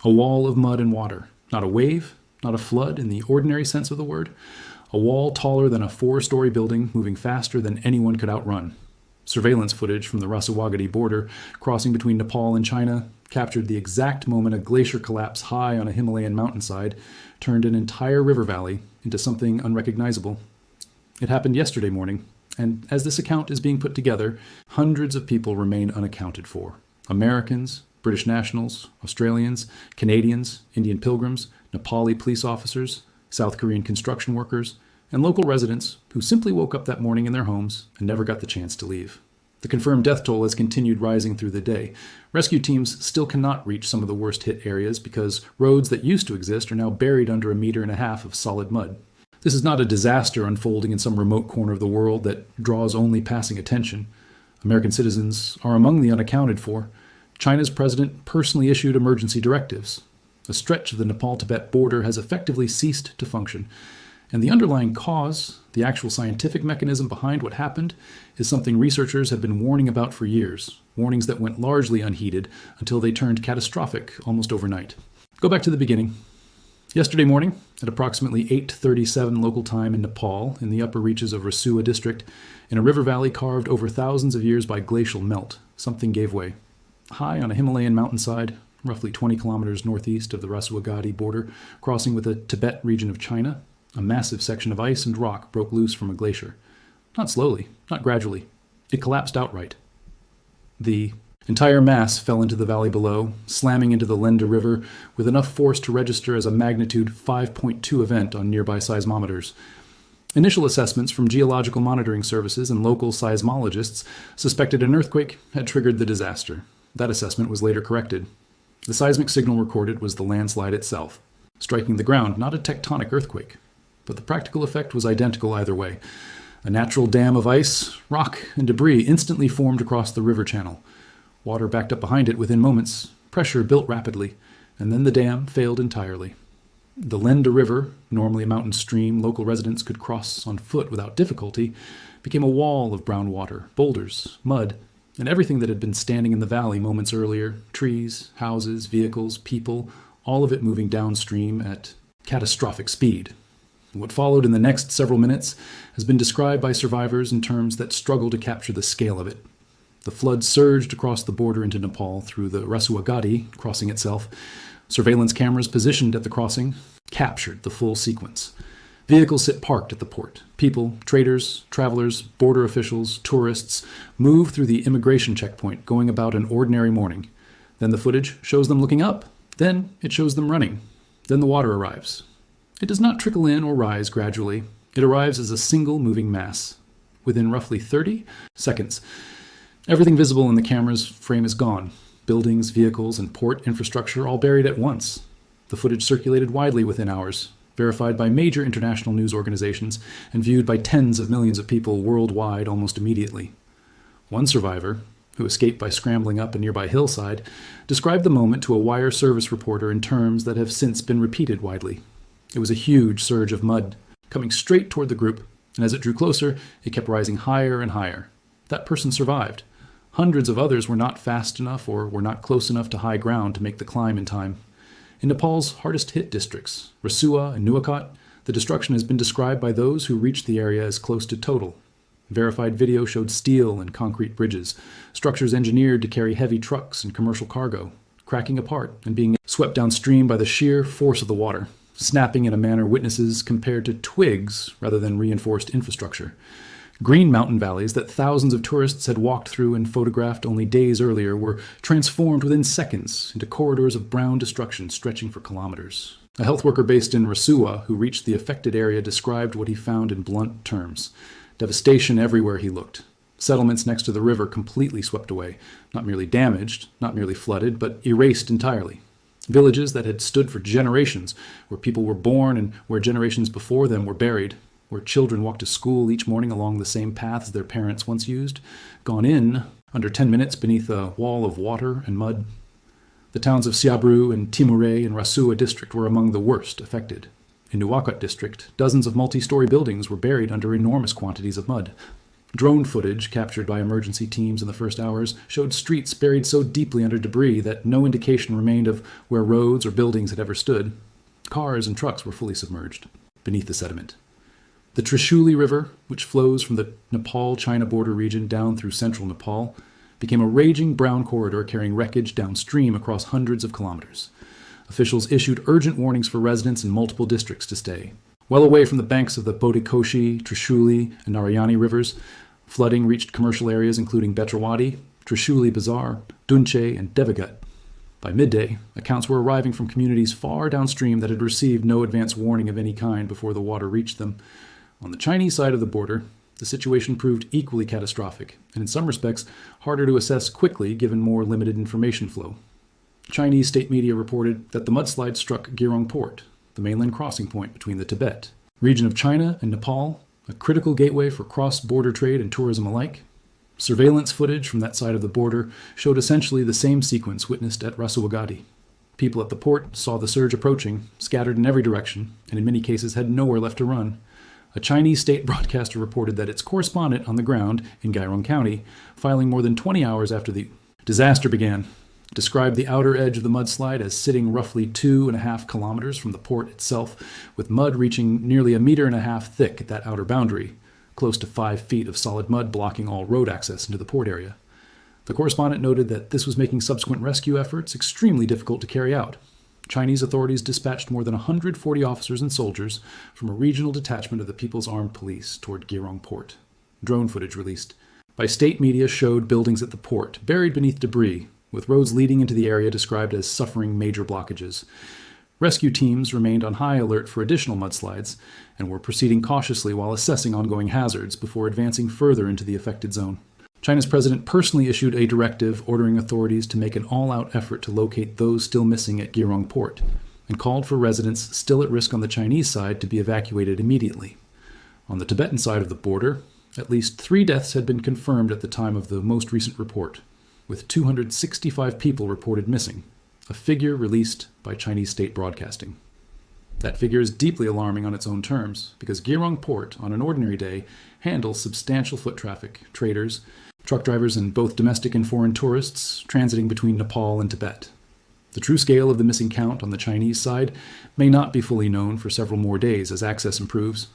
A wall of mud and water. Not a wave, not a flood in the ordinary sense of the word. A wall taller than a 4-story building, moving faster than anyone could outrun. Surveillance footage from the Rasuwagadhi border, crossing between Nepal and China, captured the exact moment a glacier collapse high on a Himalayan mountainside turned an entire river valley into something unrecognizable. It happened yesterday morning, and as this account is being put together, hundreds of people remain unaccounted for. Americans, British nationals, Australians, Canadians, Indian pilgrims, Nepali police officers, South Korean construction workers, and local residents who simply woke up that morning in their homes and never got the chance to leave. The confirmed death toll has continued rising through the day. Rescue teams still cannot reach some of the worst hit areas because roads that used to exist are now buried under 1.5 meters of solid mud. This is not a disaster unfolding in some remote corner of the world that draws only passing attention. American citizens are among the unaccounted for. China's president personally issued emergency directives. A stretch of the Nepal-Tibet border has effectively ceased to function. And the underlying cause, the actual scientific mechanism behind what happened, is something researchers have been warning about for years, warnings that went largely unheeded until they turned catastrophic almost overnight. Go back to the beginning. Yesterday morning, at approximately 8:37 local time in Nepal, in the upper reaches of Rasuwa district, in a river valley carved over thousands of years by glacial melt, something gave way. High on a Himalayan mountainside, roughly 20 kilometers northeast of the Rasuwagadhi border, crossing with the Tibet region of China, a massive section of ice and rock broke loose from a glacier. Not slowly, not gradually. It collapsed outright. The entire mass fell into the valley below, slamming into the Lhende River with enough force to register as a magnitude 5.2 event on nearby seismometers. Initial assessments from geological monitoring services and local seismologists suspected an earthquake had triggered the disaster. That assessment was later corrected. The seismic signal recorded was the landslide itself, striking the ground, not a tectonic earthquake. But the practical effect was identical either way. A natural dam of ice, rock, and debris instantly formed across the river channel. Water backed up behind it within moments. Pressure built rapidly, and then the dam failed entirely. The Lhende River, normally a mountain stream local residents could cross on foot without difficulty, became a wall of brown water, boulders, mud, and everything that had been standing in the valley moments earlier, trees, houses, vehicles, people, all of it moving downstream at catastrophic speed. What followed in the next several minutes has been described by survivors in terms that struggle to capture the scale of it. The flood surged across the border into Nepal through the Rasuwagadhi crossing itself. Surveillance cameras positioned at the crossing captured the full sequence. Vehicles sit parked at the port. People, traders, travelers, border officials, tourists move through the immigration checkpoint going about an ordinary morning. Then the footage shows them looking up. Then it shows them running. Then the water arrives. It does not trickle in or rise gradually. It arrives as a single moving mass. Within roughly 30 seconds, everything visible in the camera's frame is gone. Buildings, vehicles, and port infrastructure all buried at once. The footage circulated widely within hours, verified by major international news organizations, and viewed by tens of millions of people worldwide almost immediately. One survivor, who escaped by scrambling up a nearby hillside, described the moment to a wire service reporter in terms that have since been repeated widely. It was a huge surge of mud, coming straight toward the group, and as it drew closer, it kept rising higher and higher. That person survived. Hundreds of others were not fast enough or were not close enough to high ground to make the climb in time. In Nepal's hardest-hit districts, Rasuwa and Nuwakot, the destruction has been described by those who reached the area as close to total. Verified video showed steel and concrete bridges, structures engineered to carry heavy trucks and commercial cargo, cracking apart and being swept downstream by the sheer force of the water, snapping in a manner witnesses compared to twigs rather than reinforced infrastructure. Green mountain valleys that thousands of tourists had walked through and photographed only days earlier were transformed within seconds into corridors of brown destruction stretching for kilometers. A health worker based in Rasuwa who reached the affected area described what he found in blunt terms. Devastation everywhere he looked. Settlements next to the river completely swept away, not merely damaged, not merely flooded, but erased entirely. Villages that had stood for generations, where people were born and where generations before them were buried, where children walked to school each morning along the same paths their parents once used, gone in under 10 minutes beneath a wall of water and mud. The towns of Siabru and Timure and Rasuwa district were among the worst affected. In Nuwakot district, dozens of multi-story buildings were buried under enormous quantities of mud. Drone footage captured by emergency teams in the first hours showed streets buried so deeply under debris that no indication remained of where roads or buildings had ever stood. Cars and trucks were fully submerged beneath the sediment. The Trishuli River, which flows from the Nepal-China border region down through central Nepal, became a raging brown corridor carrying wreckage downstream across hundreds of kilometers. Officials issued urgent warnings for residents in multiple districts to stay. Well away from the banks of the Bodhikoshi, Trishuli, and Narayani rivers, flooding reached commercial areas including Betrawadi, Trishuli Bazaar, Dunche, and Devagat. By midday, accounts were arriving from communities far downstream that had received no advance warning of any kind before the water reached them. On the Chinese side of the border, the situation proved equally catastrophic, and in some respects, harder to assess quickly given more limited information flow. Chinese state media reported that the mudslide struck Gyirong Port, the mainland crossing point between the Tibet region of China and Nepal, a critical gateway for cross-border trade and tourism alike. Surveillance footage from that side of the border showed essentially the same sequence witnessed at Rasuwagadhi. People at the port saw the surge approaching, scattered in every direction, and in many cases had nowhere left to run. A Chinese state broadcaster reported that its correspondent on the ground in Gyirong County, filing more than 20 hours after the disaster began, described the outer edge of the mudslide as sitting roughly 2.5 kilometers from the port itself, with mud reaching nearly 1.5 meters thick at that outer boundary, close to 5 feet of solid mud blocking all road access into the port area. The correspondent noted that this was making subsequent rescue efforts extremely difficult to carry out. Chinese authorities dispatched more than 140 officers and soldiers from a regional detachment of the People's Armed Police toward Gyirong Port. Drone footage released by state media showed buildings at the port buried beneath debris, with roads leading into the area described as suffering major blockages. Rescue teams remained on high alert for additional mudslides and were proceeding cautiously while assessing ongoing hazards before advancing further into the affected zone. China's president personally issued a directive ordering authorities to make an all-out effort to locate those still missing at Gyirong Port, and called for residents still at risk on the Chinese side to be evacuated immediately. On the Tibetan side of the border, at least 3 deaths had been confirmed at the time of the most recent report, with 265 people reported missing, a figure released by Chinese state broadcasting. That figure is deeply alarming on its own terms, because Gyirong Port, on an ordinary day, handles substantial foot traffic, traders, truck drivers, and both domestic and foreign tourists transiting between Nepal and Tibet. The true scale of the missing count on the Chinese side may not be fully known for several more days as access improves.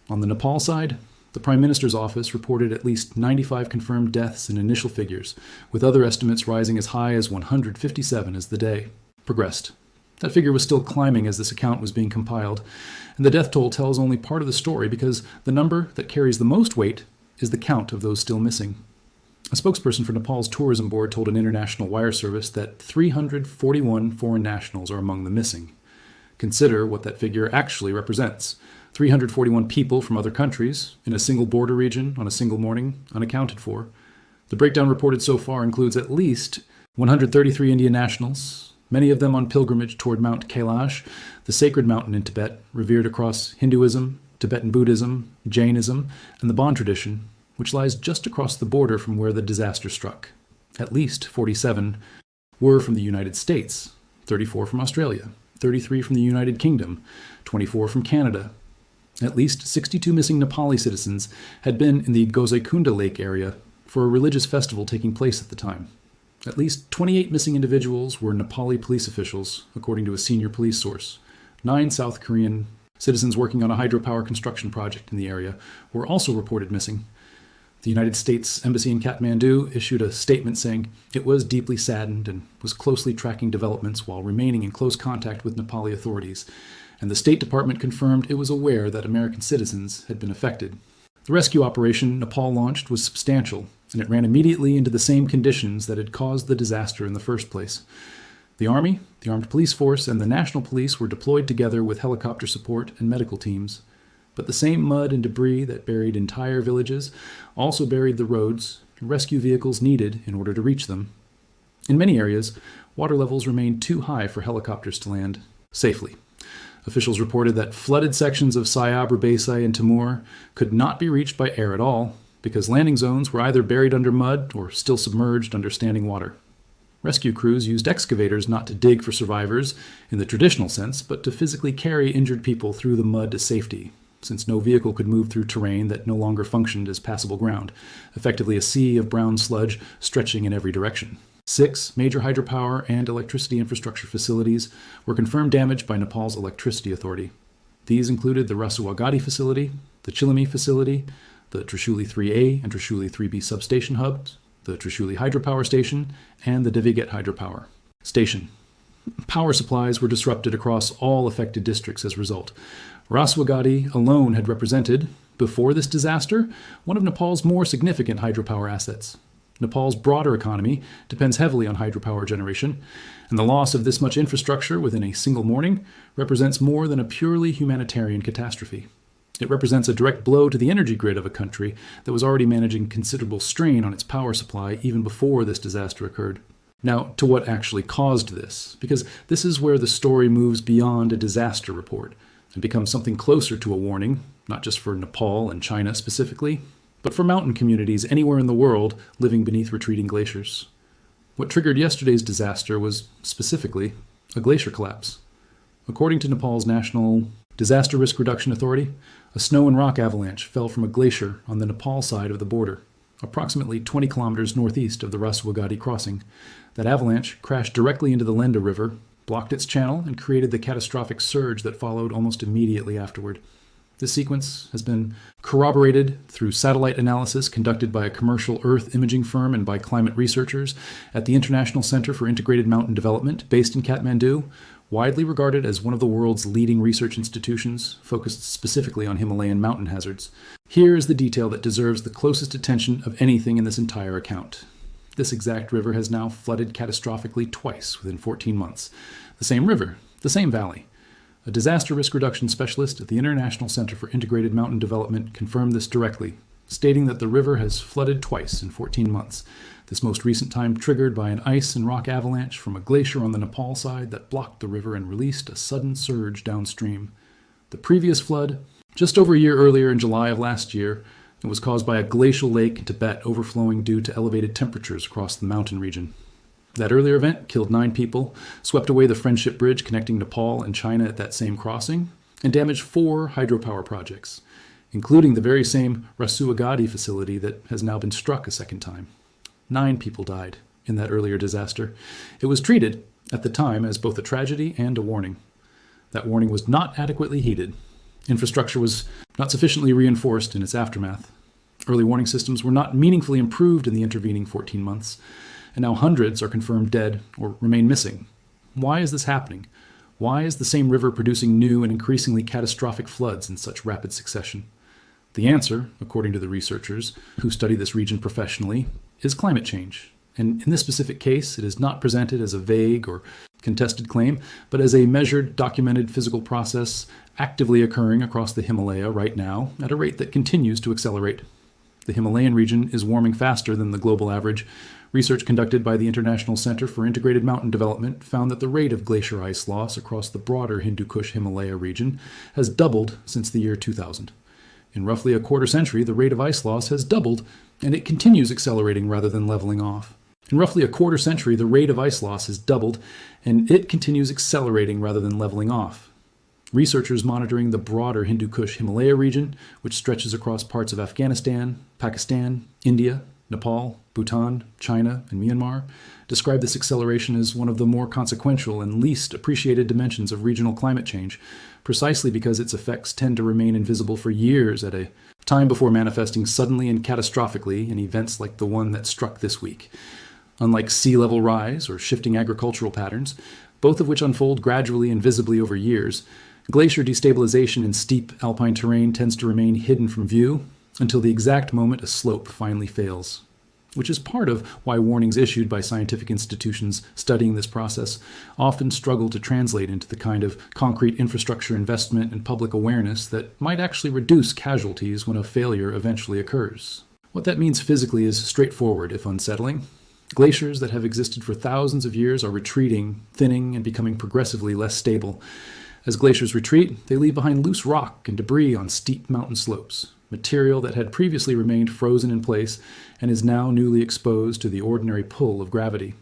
On the Nepal side, the Prime Minister's office reported at least 95 confirmed deaths in initial figures, with other estimates rising as high as 157 as the day progressed. That figure was still climbing as this account was being compiled, and the death toll tells only part of the story because the number that carries the most weight is the count of those still missing. A spokesperson for Nepal's tourism board told an international wire service that 341 foreign nationals are among the missing. Consider what that figure actually represents. 341 people from other countries in a single border region on a single morning, unaccounted for. The breakdown reported so far includes at least 133 Indian nationals, many of them on pilgrimage toward Mount Kailash, the sacred mountain in Tibet, revered across Hinduism, Tibetan Buddhism, Jainism, and the Bon tradition, which lies just across the border from where the disaster struck. At least 47 were from the United States, 34 from Australia, 33 from the United Kingdom, 24 from Canada. At least 62 missing Nepali citizens had been in the Gozaikunda Lake area for a religious festival taking place at the time. At least 28 missing individuals were Nepali police officials, according to a senior police source. 9 South Korean citizens working on a hydropower construction project in the area were also reported missing. The United States Embassy in Kathmandu issued a statement saying it was deeply saddened and was closely tracking developments while remaining in close contact with Nepali authorities, and the State Department confirmed it was aware that American citizens had been affected. The rescue operation Nepal launched was substantial, and it ran immediately into the same conditions that had caused the disaster in the first place. The Army, the Armed Police Force, and the National Police were deployed together with helicopter support and medical teams. But the same mud and debris that buried entire villages also buried the roads and rescue vehicles needed in order to reach them. In many areas, water levels remained too high for helicopters to land safely. Officials reported that flooded sections of Sayab, Rubaisai, and Timur could not be reached by air at all because landing zones were either buried under mud or still submerged under standing water. Rescue crews used excavators not to dig for survivors in the traditional sense, but to physically carry injured people through the mud to safety. since no vehicle could move through terrain that no longer functioned as passable ground, effectively a sea of brown sludge stretching in every direction. 6 major hydropower and electricity infrastructure facilities were confirmed damaged by Nepal's electricity authority. These included the Rasuwagadhi facility, the Chilami facility, the Trishuli 3A and Trishuli 3B substation hubs, the Trishuli hydropower station, and the Devigat hydropower station. Power supplies were disrupted across all affected districts as a result. Rasuwagadhi alone had represented, before this disaster, one of Nepal's more significant hydropower assets. Nepal's broader economy depends heavily on hydropower generation, and the loss of this much infrastructure within a single morning represents more than a purely humanitarian catastrophe. It represents a direct blow to the energy grid of a country that was already managing considerable strain on its power supply even before this disaster occurred. Now, to what actually caused this, because this is where the story moves beyond a disaster report and becomes something closer to a warning, not just for Nepal and China specifically, but for mountain communities anywhere in the world living beneath retreating glaciers. What triggered yesterday's disaster was, specifically, a glacier collapse. According to Nepal's National Disaster Risk Reduction Authority, a snow and rock avalanche fell from a glacier on the Nepal side of the border, approximately 20 kilometers northeast of the Rasuwagadhi crossing. That avalanche crashed directly into the Lhende River, blocked its channel, and created the catastrophic surge that followed almost immediately afterward. This sequence has been corroborated through satellite analysis conducted by a commercial Earth imaging firm and by climate researchers at the International Center for Integrated Mountain Development, based in Kathmandu, widely regarded as one of the world's leading research institutions focused specifically on Himalayan mountain hazards. Here is the detail that deserves the closest attention of anything in this entire account. This exact river has now flooded catastrophically twice within 14 months. The same river, the same valley. A disaster risk reduction specialist at the International Center for Integrated Mountain Development confirmed this directly, stating that the river has flooded twice in 14 months, this most recent time triggered by an ice and rock avalanche from a glacier on the Nepal side that blocked the river and released a sudden surge downstream. The previous flood, just over a year earlier in July of last year, it was caused by a glacial lake in Tibet overflowing due to elevated temperatures across the mountain region. That earlier event killed 9 people, swept away the Friendship Bridge connecting Nepal and China at that same crossing, and damaged 4 hydropower projects, including the very same Rasuwagadhi facility that has now been struck a second time. 9 people died in that earlier disaster. It was treated, at the time, as both a tragedy and a warning. That warning was not adequately heeded. Infrastructure was not sufficiently reinforced in its aftermath. Early warning systems were not meaningfully improved in the intervening 14 months, and now hundreds are confirmed dead or remain missing. Why is this happening? Why is the same river producing new and increasingly catastrophic floods in such rapid succession? The answer, according to the researchers who study this region professionally, is climate change. And in this specific case, it is not presented as a vague or contested claim, but as a measured, documented physical process actively occurring across the Himalaya right now at a rate that continues to accelerate. The Himalayan region is warming faster than the global average. Research conducted by the International Center for Integrated Mountain Development found that the rate of glacier ice loss across the broader Hindu Kush Himalaya region has doubled since the year 2000. In roughly a quarter century, the rate of ice loss has doubled, and it continues accelerating rather than leveling off. In roughly a quarter century, the rate of ice loss has doubled, and it continues accelerating rather than leveling off. Researchers monitoring the broader Hindu Kush Himalaya region, which stretches across parts of Afghanistan, Pakistan, India, Nepal, Bhutan, China, and Myanmar, describe this acceleration as one of the more consequential and least appreciated dimensions of regional climate change, precisely because its effects tend to remain invisible for years at a time before manifesting suddenly and catastrophically in events like the one that struck this week. Unlike sea level rise or shifting agricultural patterns, both of which unfold gradually and visibly over years, glacier destabilization in steep alpine terrain tends to remain hidden from view until the exact moment a slope finally fails, which is part of why warnings issued by scientific institutions studying this process often struggle to translate into the kind of concrete infrastructure investment and public awareness that might actually reduce casualties when a failure eventually occurs. What that means physically is straightforward, if unsettling. Glaciers that have existed for thousands of years are retreating, thinning, and becoming progressively less stable. As glaciers retreat, they leave behind loose rock and debris on steep mountain slopes, material that had previously remained frozen in place and is now newly exposed to the ordinary pull of gravity.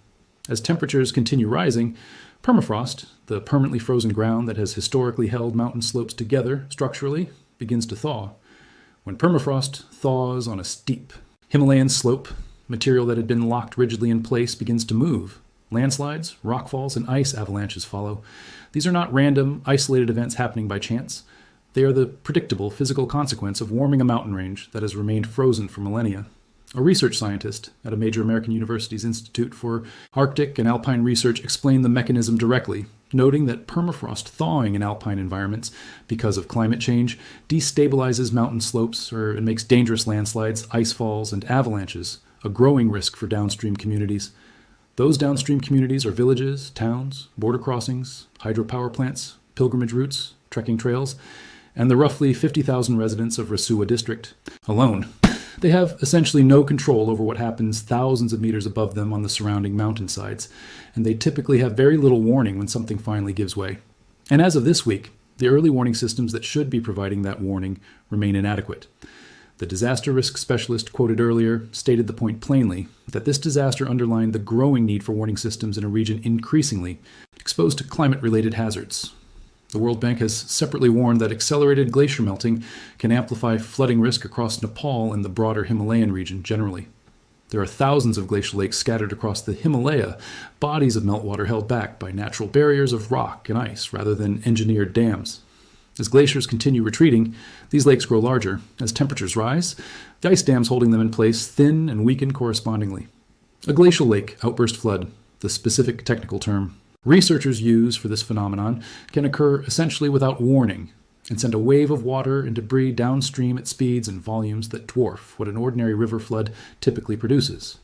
As temperatures continue rising, permafrost, the permanently frozen ground that has historically held mountain slopes together structurally, begins to thaw. When permafrost thaws on a steep Himalayan slope, material that had been locked rigidly in place begins to move. Landslides, rockfalls, and ice avalanches follow. These are not random, isolated events happening by chance. They are the predictable physical consequence of warming a mountain range that has remained frozen for millennia. A research scientist at a major American university's Institute for Arctic and Alpine Research explained the mechanism directly, noting that permafrost thawing in alpine environments because of climate change destabilizes mountain slopes, or it makes dangerous landslides, ice falls, and avalanches a growing risk for downstream communities. Those downstream communities are villages, towns, border crossings, hydropower plants, pilgrimage routes, trekking trails, and the roughly 50,000 residents of Rasuwa district alone. They have essentially no control over what happens thousands of meters above them on the surrounding mountainsides, and they typically have very little warning when something finally gives way. And as of this week, the early warning systems that should be providing that warning remain inadequate. The disaster risk specialist quoted earlier stated the point plainly, that this disaster underlined the growing need for warning systems in a region increasingly exposed to climate-related hazards. The World Bank has separately warned that accelerated glacier melting can amplify flooding risk across Nepal and the broader Himalayan region generally. There are thousands of glacial lakes scattered across the Himalaya, bodies of meltwater held back by natural barriers of rock and ice rather than engineered dams. As glaciers continue retreating, these lakes grow larger. As temperatures rise, the ice dams holding them in place thin and weaken correspondingly. A glacial lake outburst flood, the specific technical term researchers use for this phenomenon, can occur essentially without warning and send a wave of water and debris downstream at speeds and volumes that dwarf what an ordinary river flood typically produces.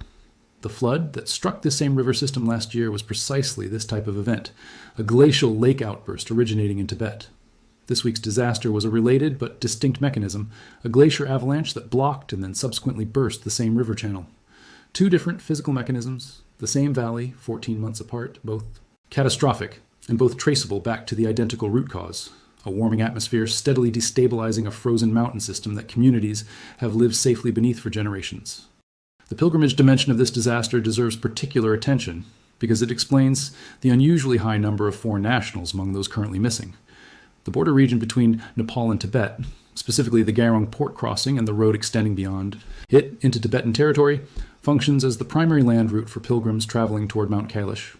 The flood that struck this same river system last year was precisely this type of event, a glacial lake outburst originating in Tibet. This week's disaster was a related but distinct mechanism, a glacier avalanche that blocked and then subsequently burst the same river channel. Two different physical mechanisms, the same valley, 14 months apart, both catastrophic, and both traceable back to the identical root cause, a warming atmosphere steadily destabilizing a frozen mountain system that communities have lived safely beneath for generations. The pilgrimage dimension of this disaster deserves particular attention because it explains the unusually high number of foreign nationals among those currently missing. The border region between Nepal and Tibet, specifically the Gyirong Port crossing and the road extending beyond it into Tibetan territory, functions as the primary land route for pilgrims traveling toward Mount Kailash.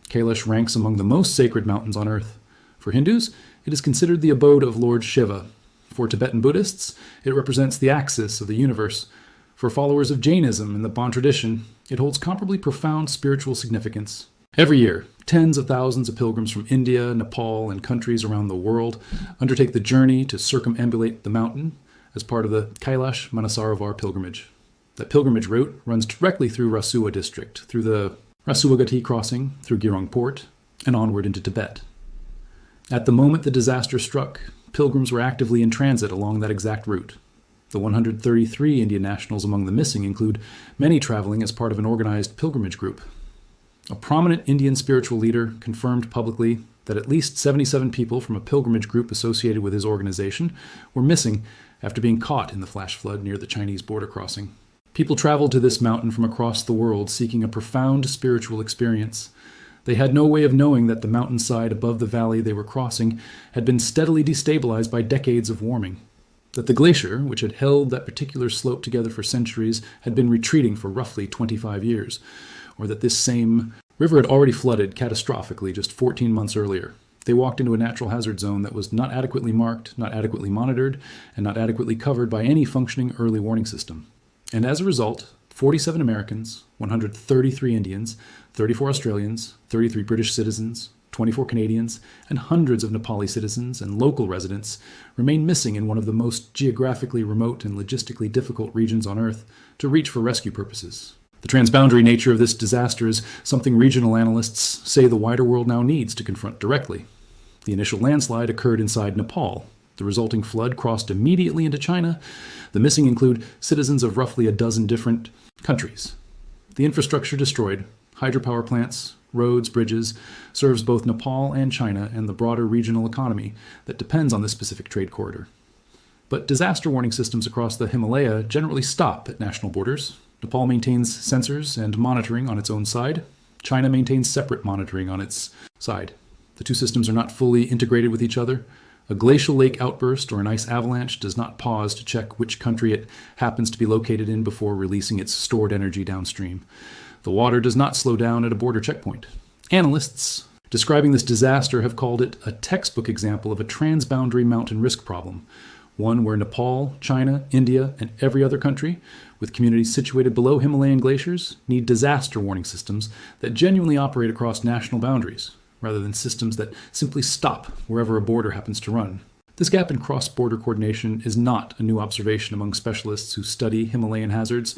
Kailash ranks among the most sacred mountains on earth. For Hindus, it is considered the abode of Lord Shiva. For Tibetan Buddhists, it represents the axis of the universe. For followers of Jainism and the Bon tradition, it holds comparably profound spiritual significance. Every year, tens of thousands of pilgrims from India, Nepal, and countries around the world undertake the journey to circumambulate the mountain as part of the Kailash Manasarovar pilgrimage. That pilgrimage route runs directly through Rasuwa district, through the Rasuwagadhi crossing, through Gyirong Port, and onward into Tibet. At the moment the disaster struck, pilgrims were actively in transit along that exact route. The 133 Indian nationals among the missing include many traveling as part of an organized pilgrimage group. A prominent Indian spiritual leader confirmed publicly that at least 77 people from a pilgrimage group associated with his organization were missing after being caught in the flash flood near the Chinese border crossing. People traveled to this mountain from across the world seeking a profound spiritual experience. They had no way of knowing that the mountainside above the valley they were crossing had been steadily destabilized by decades of warming, that the glacier, which had held that particular slope together for centuries, had been retreating for roughly 25 years, or that this same river had already flooded catastrophically just 14 months earlier. They walked into a natural hazard zone that was not adequately marked, not adequately monitored, and not adequately covered by any functioning early warning system. And as a result, 47 Americans, 133 Indians, 34 Australians, 33 British citizens, 24 Canadians, and hundreds of Nepali citizens and local residents remain missing in one of the most geographically remote and logistically difficult regions on Earth to reach for rescue purposes. The transboundary nature of this disaster is something regional analysts say the wider world now needs to confront directly. The initial landslide occurred inside Nepal. The resulting flood crossed immediately into China. The missing include citizens of roughly a dozen different countries. The infrastructure destroyed, hydropower plants, roads, bridges, serves both Nepal and China and the broader regional economy that depends on this specific trade corridor. But disaster warning systems across the Himalaya generally stop at national borders. Nepal maintains sensors and monitoring on its own side. China maintains separate monitoring on its side. The two systems are not fully integrated with each other. A glacial lake outburst or an ice avalanche does not pause to check which country it happens to be located in before releasing its stored energy downstream. The water does not slow down at a border checkpoint. Analysts describing this disaster have called it a textbook example of a transboundary mountain risk problem, one where Nepal, China, India, and every other country, with communities situated below Himalayan glaciers, need disaster warning systems that genuinely operate across national boundaries, rather than systems that simply stop wherever a border happens to run. This gap in cross-border coordination is not a new observation among specialists who study Himalayan hazards,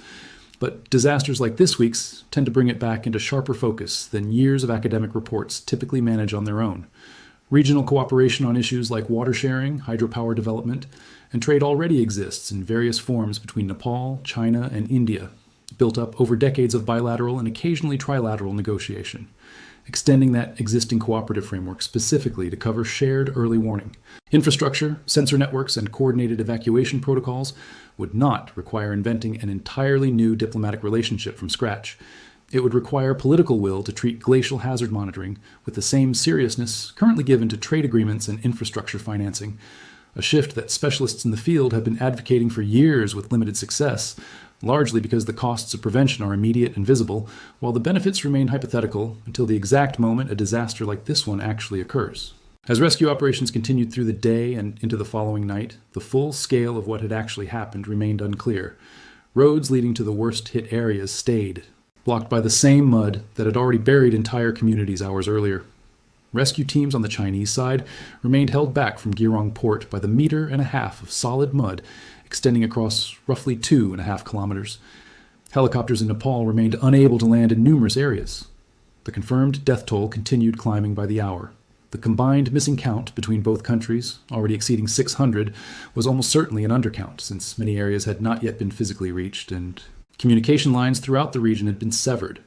but disasters like this week's tend to bring it back into sharper focus than years of academic reports typically manage on their own. Regional cooperation on issues like water sharing, hydropower development, and trade already exists in various forms between Nepal, China, and India, built up over decades of bilateral and occasionally trilateral negotiation, extending that existing cooperative framework specifically to cover shared early warning. Infrastructure, sensor networks, and coordinated evacuation protocols would not require inventing an entirely new diplomatic relationship from scratch. It would require political will to treat glacial hazard monitoring with the same seriousness currently given to trade agreements and infrastructure financing, a shift that specialists in the field have been advocating for years with limited success, largely because the costs of prevention are immediate and visible, while the benefits remain hypothetical until the exact moment a disaster like this one actually occurs. As rescue operations continued through the day and into the following night, the full scale of what had actually happened remained unclear. Roads leading to the worst-hit areas stayed, blocked by the same mud that had already buried entire communities hours earlier. Rescue teams on the Chinese side remained held back from Gyirong Port by the 1.5 meters of solid mud extending across roughly 2.5 kilometers. Helicopters in Nepal remained unable to land in numerous areas. The confirmed death toll continued climbing by the hour. The combined missing count between both countries, already exceeding 600, was almost certainly an undercount, since many areas had not yet been physically reached, and communication lines throughout the region had been severed.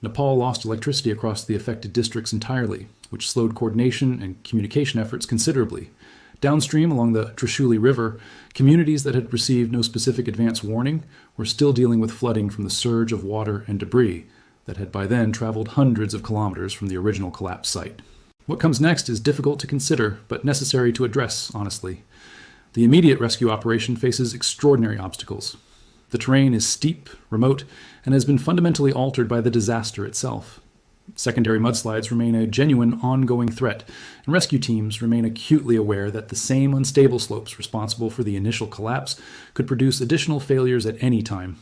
Nepal lost electricity across the affected districts entirely, which slowed coordination and communication efforts considerably. Downstream along the Lhende River, communities that had received no specific advance warning were still dealing with flooding from the surge of water and debris that had by then traveled hundreds of kilometers from the original collapse site. What comes next is difficult to consider, but necessary to address honestly. The immediate rescue operation faces extraordinary obstacles. The terrain is steep, remote, and has been fundamentally altered by the disaster itself. Secondary mudslides remain a genuine, ongoing threat, and rescue teams remain acutely aware that the same unstable slopes responsible for the initial collapse could produce additional failures at any time.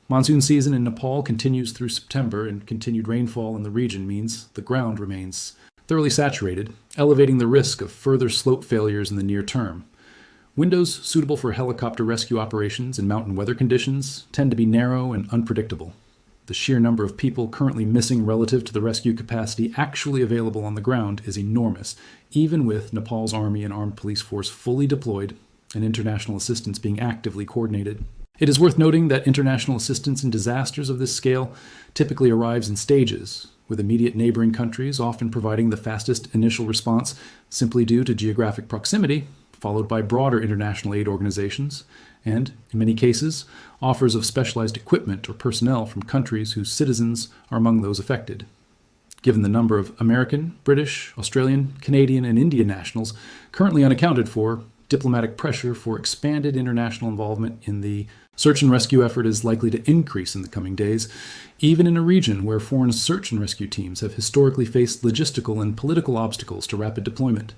Monsoon season in Nepal continues through September, and continued rainfall in the region means the ground remains thoroughly saturated, elevating the risk of further slope failures in the near term. Windows suitable for helicopter rescue operations in mountain weather conditions tend to be narrow and unpredictable. The sheer number of people currently missing relative to the rescue capacity actually available on the ground is enormous, even with Nepal's army and armed police force fully deployed and international assistance being actively coordinated. It is worth noting that international assistance in disasters of this scale typically arrives in stages, with immediate neighboring countries often providing the fastest initial response simply due to geographic proximity, followed by broader international aid organizations, and, in many cases, offers of specialized equipment or personnel from countries whose citizens are among those affected. Given the number of American, British, Australian, Canadian, and Indian nationals currently unaccounted for, diplomatic pressure for expanded international involvement in the search and rescue effort is likely to increase in the coming days, even in a region where foreign search and rescue teams have historically faced logistical and political obstacles to rapid deployment.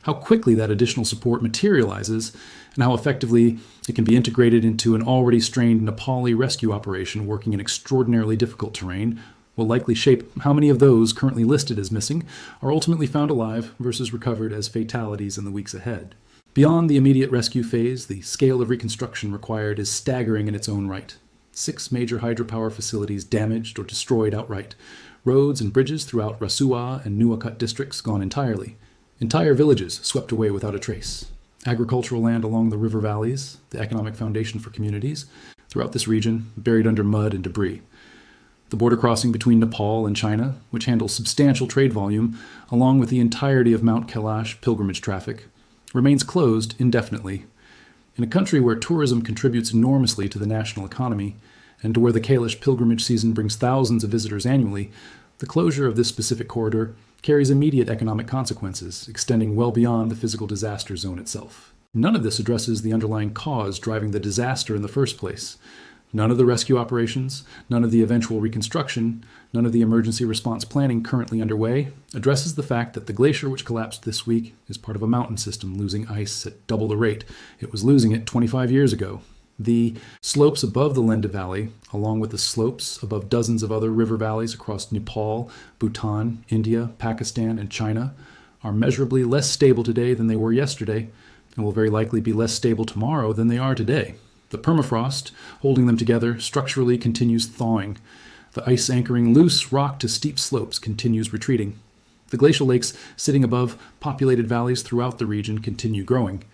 How quickly that additional support materializes and how effectively it can be integrated into an already strained Nepali rescue operation working in extraordinarily difficult terrain will likely shape how many of those currently listed as missing are ultimately found alive versus recovered as fatalities in the weeks ahead. Beyond the immediate rescue phase, the scale of reconstruction required is staggering in its own right. 6 major hydropower facilities damaged or destroyed outright. Roads and bridges throughout Rasuwa and Nuwakot districts gone entirely. Entire villages swept away without a trace. Agricultural land along the river valleys, the economic foundation for communities, throughout this region, buried under mud and debris. The border crossing between Nepal and China, which handles substantial trade volume, along with the entirety of Mount Kailash pilgrimage traffic, remains closed indefinitely. In a country where tourism contributes enormously to the national economy, and to where the Kailash pilgrimage season brings thousands of visitors annually, the closure of this specific corridor carries immediate economic consequences, extending well beyond the physical disaster zone itself. None of this addresses the underlying cause driving the disaster in the first place. None of the rescue operations, none of the eventual reconstruction, none of the emergency response planning currently underway addresses the fact that the glacier which collapsed this week is part of a mountain system losing ice at double the rate it was losing it 25 years ago. The slopes above the Lhende Valley, along with the slopes above dozens of other river valleys across Nepal, Bhutan, India, Pakistan, and China, are measurably less stable today than they were yesterday, and will very likely be less stable tomorrow than they are today. The permafrost, holding them together, structurally continues thawing. The ice anchoring loose rock to steep slopes continues retreating. The glacial lakes sitting above populated valleys throughout the region continue growing.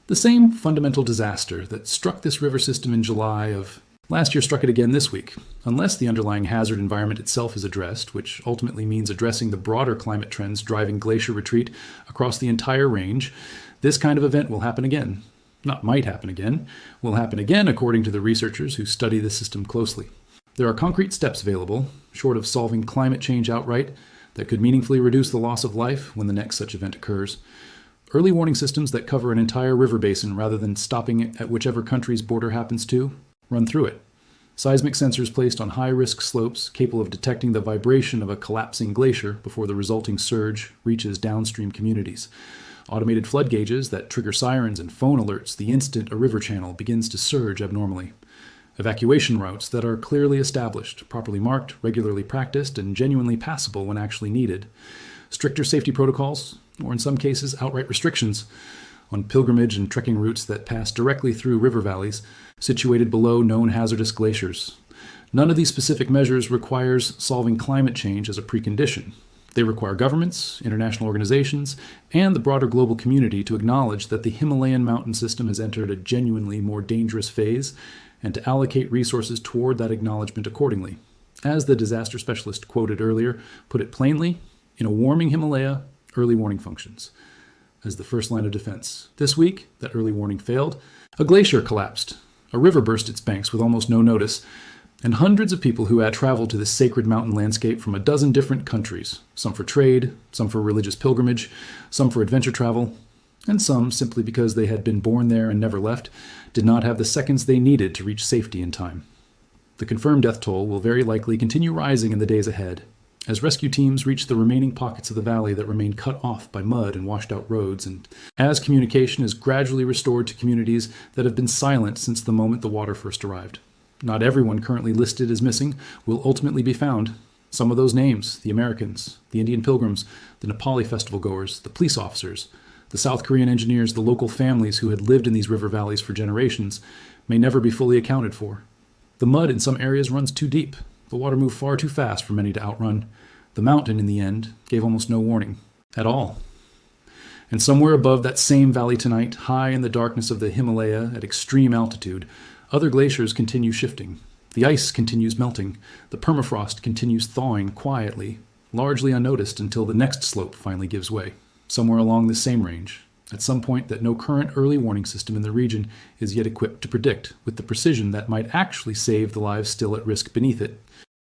The same fundamental disaster that struck this river system in July of last year struck it again this week. Unless the underlying hazard environment itself is addressed, which ultimately means addressing the broader climate trends driving glacier retreat across the entire range, this kind of event will happen again. Not might happen again, will happen again according to the researchers who study the system closely. There are concrete steps available, short of solving climate change outright, that could meaningfully reduce the loss of life when the next such event occurs. Early warning systems that cover an entire river basin rather than stopping at whichever country's border happens to, run through it. Seismic sensors placed on high-risk slopes capable of detecting the vibration of a collapsing glacier before the resulting surge reaches downstream communities. Automated flood gauges that trigger sirens and phone alerts the instant a river channel begins to surge abnormally. Evacuation routes that are clearly established, properly marked, regularly practiced, and genuinely passable when actually needed. Stricter safety protocols, or in some cases outright restrictions, on pilgrimage and trekking routes that pass directly through river valleys situated below known hazardous glaciers. None of these specific measures requires solving climate change as a precondition. They require governments, international organizations, and the broader global community to acknowledge that the Himalayan mountain system has entered a genuinely more dangerous phase and to allocate resources toward that acknowledgement accordingly. As the disaster specialist quoted earlier put it plainly, in a warming Himalaya, early warning functions as the first line of defense. This week, that early warning failed. A glacier collapsed. A river burst its banks with almost no notice. And hundreds of people who had traveled to this sacred mountain landscape from a dozen different countries, some for trade, some for religious pilgrimage, some for adventure travel, and some simply because they had been born there and never left, did not have the seconds they needed to reach safety in time. The confirmed death toll will very likely continue rising in the days ahead, as rescue teams reach the remaining pockets of the valley that remain cut off by mud and washed-out roads, and as communication is gradually restored to communities that have been silent since the moment the water first arrived. Not everyone currently listed as missing will ultimately be found. Some of those names, the Americans, the Indian pilgrims, the Nepali festival goers, the police officers, the South Korean engineers, the local families who had lived in these river valleys for generations, may never be fully accounted for. The mud in some areas runs too deep. The water moved far too fast for many to outrun. The mountain, in the end, gave almost no warning at all. And somewhere above that same valley tonight, high in the darkness of the Himalaya at extreme altitude, other glaciers continue shifting. The ice continues melting. The permafrost continues thawing quietly, largely unnoticed until the next slope finally gives way, somewhere along this same range, at some point that no current early warning system in the region is yet equipped to predict with the precision that might actually save the lives still at risk beneath it,